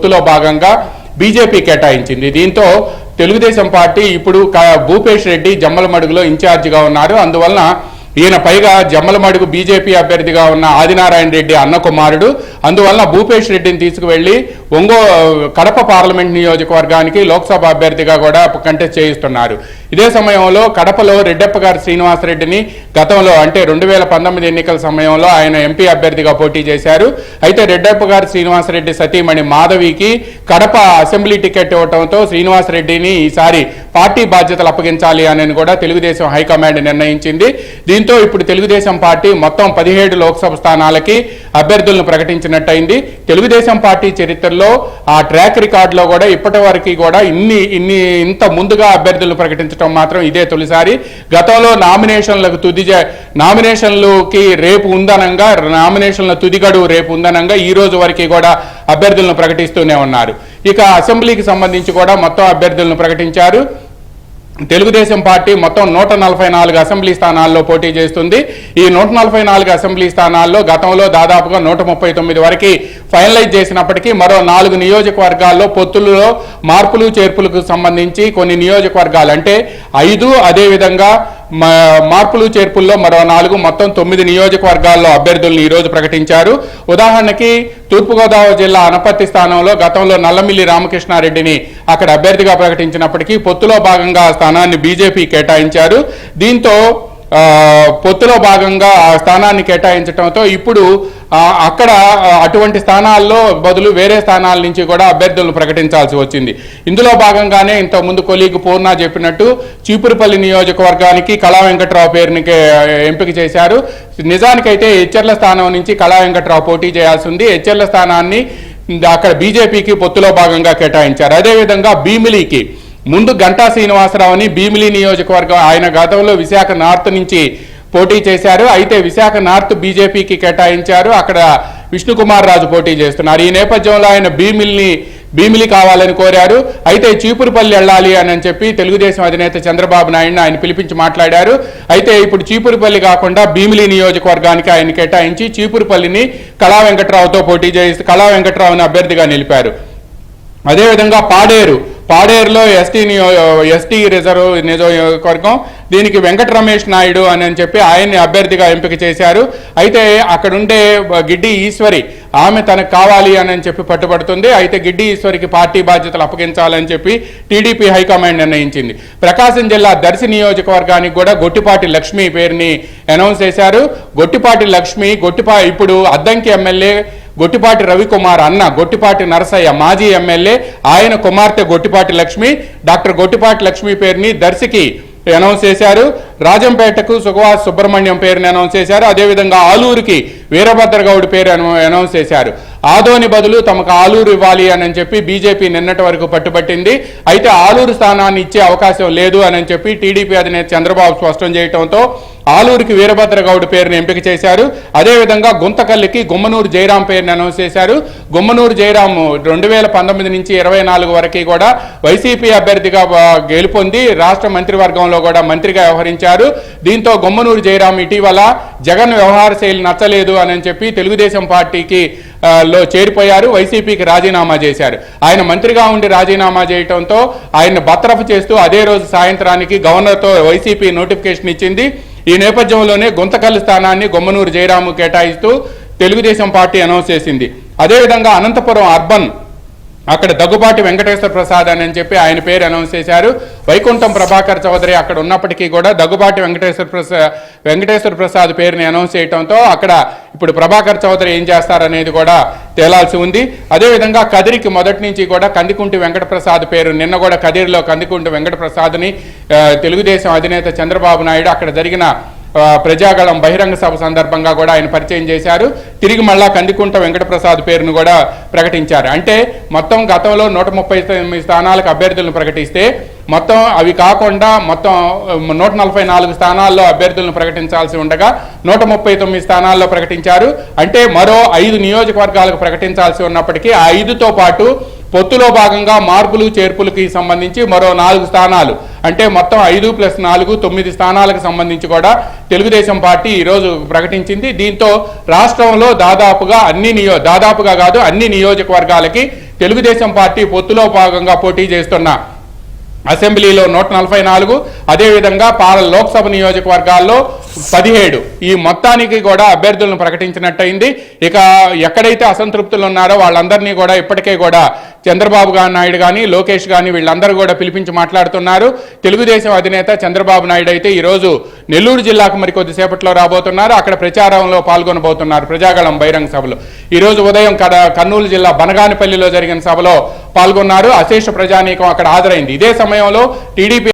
పొత్తులో భాగంగా బీజేపీ కేటాయించింది. దీంతో తెలుగుదేశం పార్టీ ఇప్పుడు భూపేష్ రెడ్డి జమ్మలమడుగులో ఇన్ఛార్జిగా ఉన్నారు. అందువలన ఈయన పైగా జమ్మలమడుగు బీజేపీ అభ్యర్థిగా ఉన్న ఆదినారాయణ రెడ్డి అన్న కుమారుడు. అందువలన భూపేష్ రెడ్డిని తీసుకువెళ్లి కడప పార్లమెంట్ నియోజకవర్గానికి లోక్సభ అభ్యర్థిగా కూడా కంటెస్ట్ చేయిస్తున్నారు. ఇదే సమయంలో కడపలో రెడ్డెప్పగారి శ్రీనివాసరెడ్డిని గతంలో అంటే 2019 ఎన్నికల సమయంలో ఆయన ఎంపీ అభ్యర్థిగా పోటీ చేశారు. అయితే రెడ్డెప్పగారి శ్రీనివాసరెడ్డి సతీమణి మాధవికి కడప అసెంబ్లీ టికెట్ ఇవ్వడంతో శ్రీనివాసరెడ్డిని ఈసారి పార్టీ బాధ్యతలు అప్పగించాలి అని కూడా తెలుగుదేశం హైకమాండ్ నిర్ణయించింది. దీంతో ఇప్పుడు తెలుగుదేశం పార్టీ మొత్తం 17 లోక్సభ స్థానాలకి అభ్యర్థులను ప్రకటించినట్టయింది. తెలుగుదేశం పార్టీ చరిత్రలో ఆ ట్రాక్ రికార్డులో కూడా ఇప్పటి వరకు కూడా ఇంత ముందుగా అభ్యర్థులను ప్రకటించడం మాత్రం ఇదే తొలిసారి. గతంలో నామినేషన్లకి రేపు ఉందనంగా నామినేషన్ల తుది గడువు రేపు ఉందనంగా ఈ రోజు వరకు కూడా అభ్యర్థులను ప్రకటిస్తూనే ఉన్నారు. ఇక అసెంబ్లీకి సంబంధించి కూడా మొత్తం అభ్యర్థులను ప్రకటించారు. తెలుగుదేశం పార్టీ మొత్తం 144 అసెంబ్లీ స్థానాల్లో పోటీ చేస్తుంది. ఈ 144 అసెంబ్లీ స్థానాల్లో గతంలో దాదాపుగా 139 వరకు ఫైనలైజ్ చేసినప్పటికీ మరో 4 నియోజకవర్గాల్లో పొత్తులలో మార్పులు చేర్పులకు సంబంధించి కొన్ని నియోజకవర్గాలు అంటే 5, అదేవిధంగా మార్పులు చేర్పుల్లో మరో 4 మొత్తం 9 నియోజకవర్గాల్లో అభ్యర్థులను ఈరోజు ప్రకటించారు. ఉదాహరణకి తూర్పుగోదావరి జిల్లా అనపర్తి స్థానంలో గతంలో నల్లమిల్లి రామకృష్ణారెడ్డిని అక్కడ అభ్యర్థిగా ప్రకటించినప్పటికీ పొత్తులో భాగంగా ఆ స్థానాన్ని బీజేపీ కేటాయించారు. దీంతో పొత్తులో భాగంగా ఆ స్థానాన్ని కేటాయించడంతో ఇప్పుడు అక్కడ అటువంటి స్థానాల్లో బదులు వేరే స్థానాల నుంచి కూడా అభ్యర్థులను ప్రకటించాల్సి వచ్చింది. ఇందులో భాగంగానే ఇంతకుముందు కొలీగ్ పూర్ణ చెప్పినట్టు చీపురుపల్లి నియోజకవర్గానికి కళా వెంకట్రావు పేరుని ఎంపిక చేశారు. నిజానికైతే హెచ్చెర్ల స్థానం నుంచి కళా వెంకట్రావు పోటీ చేయాల్సి ఉంది. హెచ్చెర్ల స్థానాన్ని అక్కడ బీజేపీకి పొత్తులో భాగంగా కేటాయించారు. అదేవిధంగా భీమిలికి ముందు గంటా శ్రీనివాసరావుని భీమిలి నియోజకవర్గం ఆయన గతంలో విశాఖ నార్త్ నుంచి పోటీ చేశారు. అయితే విశాఖ నార్త్ బీజేపీకి కేటాయించారు. అక్కడ విష్ణుకుమార్ రాజు పోటీ చేస్తున్నారు. ఈ నేపథ్యంలో ఆయన భీమిలి కావాలని కోరారు. అయితే చీపురుపల్లి వెళ్ళాలి అని చెప్పి తెలుగుదేశం అధినేత చంద్రబాబు నాయుడిని ఆయన పిలిపించి మాట్లాడారు. అయితే ఇప్పుడు చీపురుపల్లి కాకుండా భీమిలి నియోజకవర్గానికి ఆయన కేటాయించి చీపురుపల్లిని కళా వెంకట్రావుతో పోటీ చేసి కళా వెంకట్రావుని అభ్యర్థిగా నిలిపారు. అదేవిధంగా పాడేరులో ఎస్టీ రిజర్వ్ నియోజకవర్గం దీనికి వెంకట రమేష్ నాయుడు అని చెప్పి ఆయన్ని అభ్యర్థిగా ఎంపిక చేశారు. అయితే అక్కడుండే గిడ్డి ఈశ్వరి ఆమె తనకు కావాలి అని చెప్పి పట్టుబడుతుంది. అయితే గిడ్డి ఈశ్వరికి పార్టీ బాధ్యతలు అప్పగించాలని చెప్పి టీడీపీ హైకమాండ్ నిర్ణయించింది. ప్రకాశం జిల్లా దర్శి నియోజకవర్గానికి కూడా గొట్టిపాటి లక్ష్మి పేరుని అనౌన్స్ చేశారు. గొట్టిపాటి లక్ష్మి ఇప్పుడు అద్దంకి ఎమ్మెల్యే గొట్టిపాటి రవికుమార్ అన్న గొట్టిపాటి నరసయ్య మాజీ ఎమ్మెల్యే ఆయన కుమార్తె గొట్టిపాటి లక్ష్మి డాక్టర్ గొట్టిపాటి లక్ష్మి పేరుని దర్శికి అనౌన్స్ చేశారు. రాజంపేటకు సుఖవాస్ సుబ్రహ్మణ్యం పేరుని అనౌన్స్ చేశారు. అదేవిధంగా ఆలూరుకి వీరభద్రగౌడ్ పేరు అనౌన్స్ చేశారు. ఆదోని బదులు తమకు ఆలూరు ఇవ్వాలి అని చెప్పి బీజేపీ నిన్నటి వరకు పట్టుబట్టింది. అయితే ఆలూరు స్థానాన్ని ఇచ్చే అవకాశం లేదు అని చెప్పి టీడీపీ అధినేత చంద్రబాబు స్పష్టం చేయడంతో ఆలూరుకి వీరభద్రగౌడ్ పేరుని ఎంపిక చేశారు. అదేవిధంగా గుంతకల్లికి గుమ్మనూరు జయరాం పేరుని అనౌన్స్ చేశారు. గుమ్మనూరు జయరాం 2019 నుంచి 24 వరకు కూడా వైసీపీ అభ్యర్థిగా గెలుపొంది రాష్ట్ర మంత్రివర్గంలో కూడా మంత్రిగా వ్యవహరించారు. దీంతో గుమ్మనూరు జయరాం ఇటీవల జగన్ వ్యవహార శైలి నచ్చలేదు అని చెప్పి తెలుగుదేశం పార్టీకి చేరిపోయారు. వైసీపీకి రాజీనామా చేశారు. ఆయన మంత్రిగా ఉండి రాజీనామా చేయడంతో ఆయన్ని బర్తరఫ్ చేస్తూ అదే రోజు సాయంత్రానికి గవర్నర్తో వైసీపీ నోటిఫికేషన్ ఇచ్చింది. ఈ నేపథ్యంలోనే గుంతకల్లి స్థానాన్ని గుమ్మనూరు జయరాము కేటాయిస్తూ తెలుగుదేశం పార్టీ అనౌన్స్ చేసింది. అదేవిధంగా అనంతపురం అర్బన్ అక్కడ దగ్గుబాటి వెంకటేశ్వర ప్రసాద్ అని చెప్పి ఆయన పేరు అనౌన్స్ చేశారు. వైకుంఠం ప్రభాకర్ చౌదరి అక్కడ ఉన్నప్పటికీ కూడా దగ్గుబాటి వెంకటేశ్వర ప్రసాద్ పేరుని అనౌన్స్ చేయడంతో అక్కడ ఇప్పుడు ప్రభాకర్ చౌదరి ఏం చేస్తారనేది కూడా తేలాల్సి ఉంది. అదేవిధంగా కదిరికి మొదటి నుంచి కూడా కందికుంటి వెంకటప్రసాద్ పేరు నిన్న కూడా కదిరిలో కందికుంటి వెంకటప్రసాద్ని తెలుగుదేశం అధినేత చంద్రబాబు నాయుడు అక్కడ జరిగిన ప్రజాగళం బహిరంగ సభ సందర్భంగా కూడా ఆయన పరిచయం చేశారు. తిరిగి మళ్ళా కందికుంట వెంకటప్రసాద్ పేరును కూడా ప్రకటించారు. అంటే మొత్తం గతంలో 139 స్థానాలకు అభ్యర్థులను ప్రకటిస్తే మొత్తం అవి కాకుండా మొత్తం 144 స్థానాల్లో అభ్యర్థులను ప్రకటించాల్సి ఉండగా 139 స్థానాల్లో ప్రకటించారు. అంటే మరో 5 నియోజకవర్గాలకు ప్రకటించాల్సి ఉన్నప్పటికీ ఆ 5తో పాటు పొత్తులో భాగంగా మార్పులు చేర్పులకి సంబంధించి మరో 4 స్థానాలు అంటే మొత్తం 5+4 9 స్థానాలకు సంబంధించి కూడా తెలుగుదేశం పార్టీ ఈరోజు ప్రకటించింది. దీంతో రాష్ట్రంలో దాదాపుగా అన్ని నియోజకవర్గాలకి తెలుగుదేశం పార్టీ పొత్తులో భాగంగా పోటీ చేస్తున్న అసెంబ్లీలో 144, అదేవిధంగా లోక్సభ నియోజకవర్గాల్లో 17 ఈ మొత్తానికి కూడా అభ్యర్థులను ప్రకటించినట్టయింది. ఇక ఎక్కడైతే అసంతృప్తులు ఉన్నారో వాళ్ళందరినీ కూడా ఇప్పటికే కూడా చంద్రబాబు నాయుడు కానీ లోకేష్ కానీ వీళ్ళందరూ కూడా పిలిపించి మాట్లాడుతున్నారు. తెలుగుదేశం అధినేత చంద్రబాబు నాయుడు అయితే ఈరోజు నెల్లూరు జిల్లాకు మరికొద్దిసేపట్లో రాబోతున్నారు. అక్కడ ప్రచారంలో పాల్గొనబోతున్నారు. ప్రజాగళం బహిరంగ సభలో ఈరోజు ఉదయం కర్నూలు జిల్లా బనగానపల్లిలో జరిగిన సభలో పాల్గొన్నారు. అశేష ప్రజానీకం అక్కడ హాజరైంది. ఇదే సమయంలో టీడీపీ